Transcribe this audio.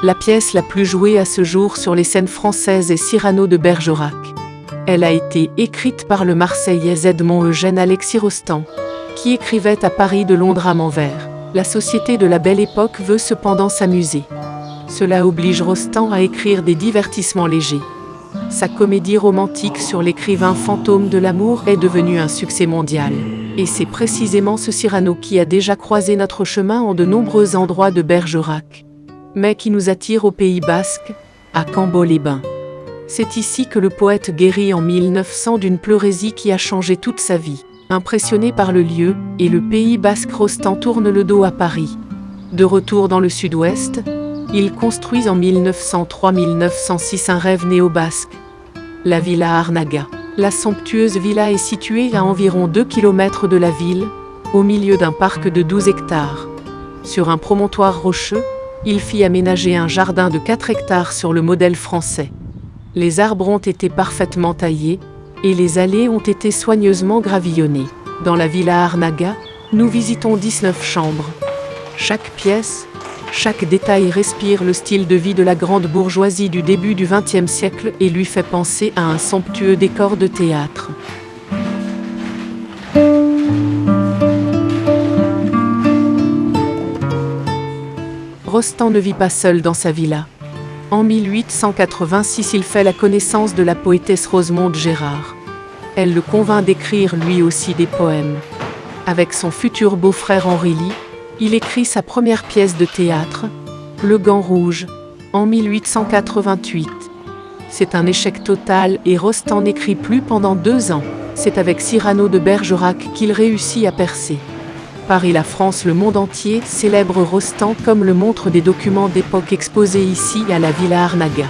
La pièce la plus jouée à ce jour sur les scènes françaises est Cyrano de Bergerac. Elle a été écrite par le Marseillais Edmond-Eugène Alexis Rostand, qui écrivait à Paris de longs drames en vers. La société de la Belle Époque veut cependant s'amuser. Cela oblige Rostand à écrire des divertissements légers. Sa comédie romantique sur l'écrivain fantôme de l'amour est devenue un succès mondial. Et c'est précisément ce Cyrano qui a déjà croisé notre chemin en de nombreux endroits de Bergerac, mais qui nous attire au Pays Basque, à Cambo-les-Bains. C'est ici que le poète guérit en 1900 d'une pleurésie qui a changé toute sa vie. Impressionné par le lieu et le Pays Basque, Rostand tourne le dos à Paris. De retour dans le sud-ouest, il construit en 1903-1906 un rêve néo-basque, la Villa Arnaga. La somptueuse villa est située à environ 2 km de la ville, au milieu d'un parc de 12 hectares. Sur un promontoire rocheux, il fit aménager un jardin de 4 hectares sur le modèle français. Les arbres ont été parfaitement taillés, et les allées ont été soigneusement gravillonnées. Dans la Villa Arnaga, nous visitons 19 chambres. Chaque pièce, chaque détail respire le style de vie de la grande bourgeoisie du début du XXe siècle et lui fait penser à un somptueux décor de théâtre. Rostand ne vit pas seul dans sa villa. En 1886, il fait la connaissance de la poétesse Rosemonde Gérard. Elle le convainc d'écrire lui aussi des poèmes. Avec son futur beau-frère Henri Ly, il écrit sa première pièce de théâtre, Le Gant Rouge, en 1888. C'est un échec total et Rostand n'écrit plus pendant 2 ans. C'est avec Cyrano de Bergerac qu'il réussit à percer. Paris, la France, le monde entier célèbre Rostand comme le montrent des documents d'époque exposés ici à la Villa Arnaga.